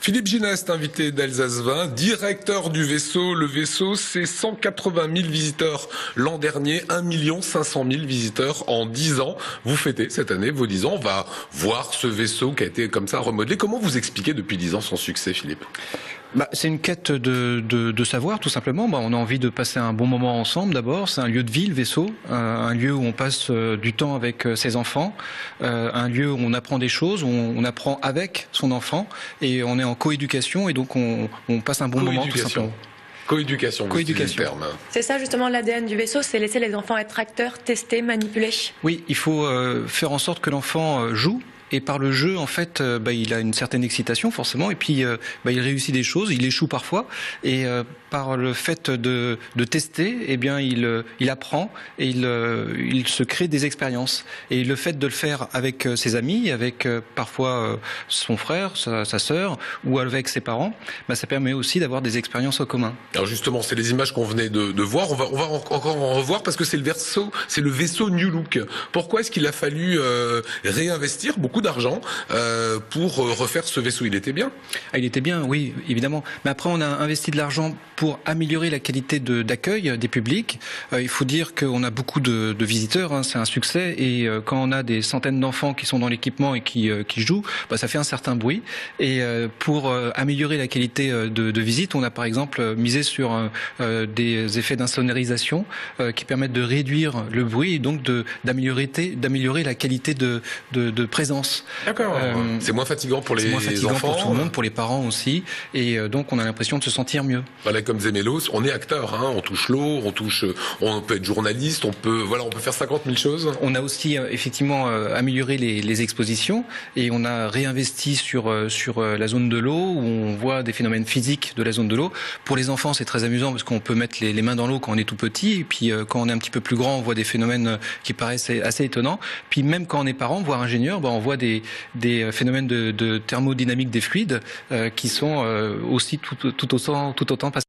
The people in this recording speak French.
Philippe Gineste, invité d'Alsace 20, directeur du vaisseau. Le vaisseau, c'est 180 000 visiteurs l'an dernier, 1 500 000 visiteurs en 10 ans. Vous fêtez cette année vos 10 ans. On va voir ce vaisseau qui a été comme ça remodelé. Comment vous expliquez depuis 10 ans son succès, Philippe ? C'est une quête de savoir, tout simplement. On a envie de passer un bon moment ensemble d'abord. C'est un lieu de vie, le vaisseau, un lieu où on passe du temps avec ses enfants, un lieu où on apprend des choses, où on apprend avec son enfant, et on est en coéducation, et donc on passe un bon moment, tout simplement. Coéducation. Terme. C'est ça justement l'ADN du vaisseau, c'est laisser les enfants être acteurs, tester, manipuler. Oui, il faut faire en sorte que l'enfant joue. Et par le jeu, en fait, il a une certaine excitation forcément, et puis il réussit des choses, il échoue parfois, et par le fait de tester, eh bien il apprend et il se crée des expériences. Et le fait de le faire avec ses amis, avec parfois son frère, sa sœur, ou avec ses parents, ça permet aussi d'avoir des expériences en commun. Alors justement, c'est les images qu'on venait de voir. On va encore en revoir parce que c'est le vaisseau New Look. Pourquoi est-ce qu'il a fallu réinvestir beaucoup d'argent pour refaire ce vaisseau? Il était bien. Il était bien, oui, évidemment. Mais après, on a investi de l'argent pour améliorer la qualité d'accueil des publics. Il faut dire qu'on a beaucoup de visiteurs, c'est un succès. Et quand on a des centaines d'enfants qui sont dans l'équipement et qui jouent, ça fait un certain bruit. Et pour améliorer la qualité de visite, on a par exemple misé sur des effets d'insonorisation qui permettent de réduire le bruit et donc d'améliorer la qualité de présence. D'accord. C'est moins fatigant pour les enfants. Pour tout le monde, pour les parents aussi. Et donc on a l'impression de se sentir mieux. Voilà, comme Zemelos, on est acteur, on touche l'eau, on peut être journaliste, on peut faire 50 000 choses. On a aussi effectivement amélioré les expositions et on a réinvesti sur la zone de l'eau où on voit des phénomènes physiques de la zone de l'eau. Pour les enfants, c'est très amusant parce qu'on peut mettre les mains dans l'eau quand on est tout petit, et puis quand on est un petit peu plus grand, on voit des phénomènes qui paraissent assez étonnants. Puis même quand on est parent, voire ingénieur, on voit des phénomènes de thermodynamique des fluides qui sont aussi tout autant passionnants.